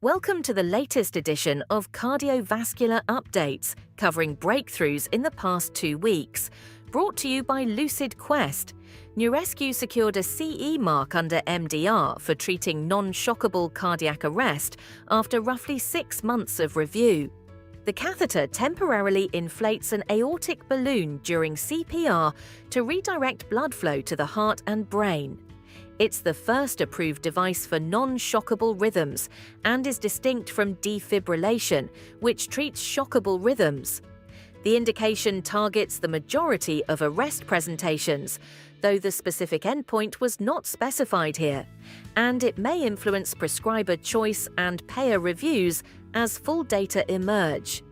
Welcome to the latest edition of Cardiovascular Updates, covering breakthroughs in the past 2 weeks. Brought to you by Lucid Quest. Neurescue secured a CE mark under MDR for treating non-shockable cardiac arrest after roughly 6 months of review. The catheter temporarily inflates an aortic balloon during CPR to redirect blood flow to the heart and brain. It's the first approved device for non-shockable rhythms and is distinct from defibrillation, which treats shockable rhythms. The indication targets the majority of arrest presentations, though the specific endpoint was not specified here, and it may influence prescriber choice and payer reviews as full data emerge.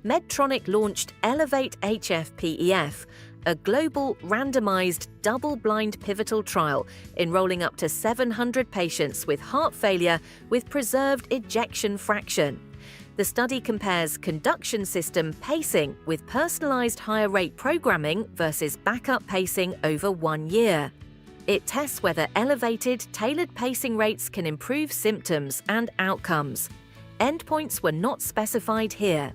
Medtronic launched Elevate-HFpEF, a global, randomized, double-blind pivotal trial enrolling up to 700 patients with heart failure with preserved ejection fraction. The study compares conduction system pacing with personalized higher rate programming versus backup pacing over 1 year. It tests whether elevated, tailored pacing rates can improve symptoms and outcomes. Endpoints were not specified here.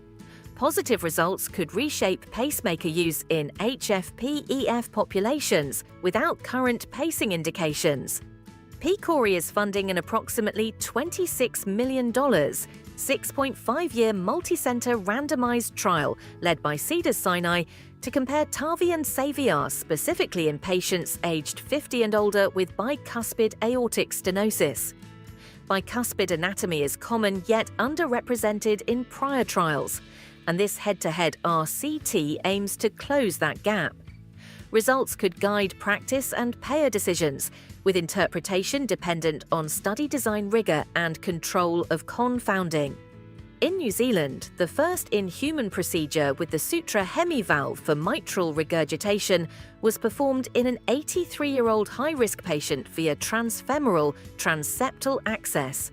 Positive results could reshape pacemaker use in HFpEF populations without current pacing indications. PCORI is funding an approximately $26 million, 6.5-year multi-center randomized trial led by Cedars-Sinai to compare TAVI and SAVR specifically in patients aged 50 and older with bicuspid aortic stenosis. Bicuspid anatomy is common yet underrepresented in prior trials, and this head-to-head RCT aims to close that gap. Results could guide practice and payer decisions, with interpretation dependent on study design rigor and control of confounding. In New Zealand, the first in-human procedure with the Sutra Hemi-valve for mitral regurgitation was performed in an 83-year-old high-risk patient via transfemoral transseptal access.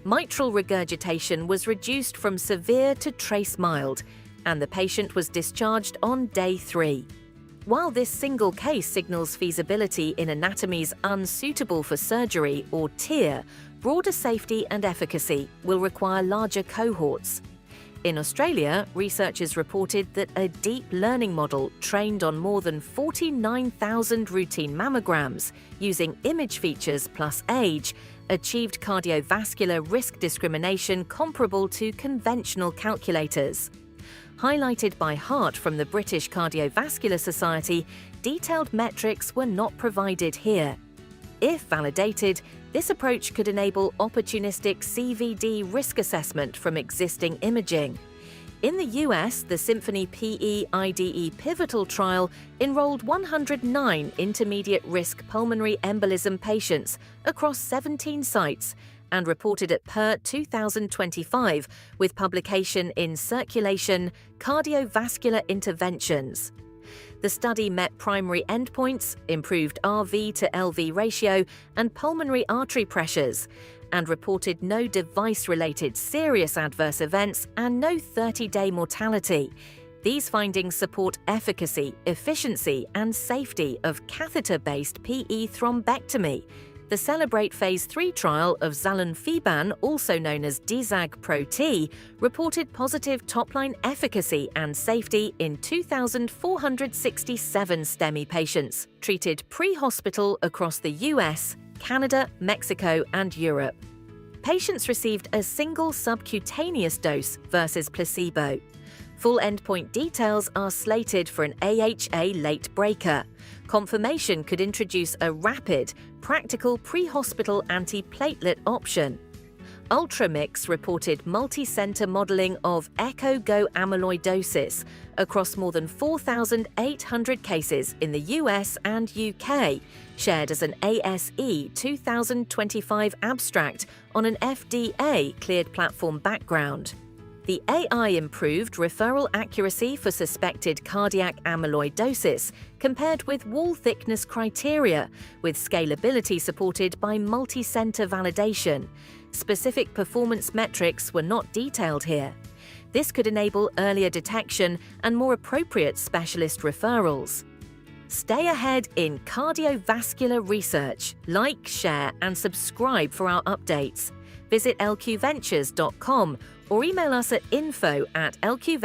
Mitral regurgitation was reduced from severe to trace mild, and the patient was discharged on day 3. While this single case signals feasibility in anatomies unsuitable for surgery or TEER, broader safety and efficacy will require larger cohorts. In Australia, researchers reported that a deep learning model trained on more than 49,000 routine mammograms using image features plus age achieved cardiovascular risk discrimination comparable to conventional calculators. Highlighted by Heart from the British Cardiovascular Society, detailed metrics were not provided here. If validated, this approach could enable opportunistic CVD risk assessment from existing imaging. In the US, the Symphony-PE IDE pivotal trial enrolled 109 intermediate-risk pulmonary embolism patients across 17 sites and reported at PER 2025 with publication in Circulation Cardiovascular Interventions. The study met primary endpoints, improved RV to LV ratio and pulmonary artery pressures, and reported no device-related serious adverse events and no 30-day mortality. These findings support efficacy, efficiency, and safety of catheter-based PE thrombectomy. The Celebrate Phase 3 trial of zalunfiban, also known as DZAG-Pro-T, reported positive top-line efficacy and safety in 2,467 STEMI patients treated pre-hospital across the US, Canada, Mexico, and Europe. Patients received a single subcutaneous dose versus placebo. Full endpoint details are slated for an AHA late breaker. Confirmation could introduce a rapid, practical pre-hospital antiplatelet option. Ultramix reported multi-center modeling of echo-go amyloidosis across more than 4,800 cases in the US and UK, shared as an ASE 2025 abstract on an FDA-cleared platform background. The AI improved referral accuracy for suspected cardiac amyloidosis compared with wall thickness criteria, with scalability supported by multi-center validation. Specific performance metrics were not detailed here. This could enable earlier detection and more appropriate specialist referrals. Stay ahead in cardiovascular research. Like, share, and subscribe for our updates. visit lqventures.com or email us at info@lqventures.com.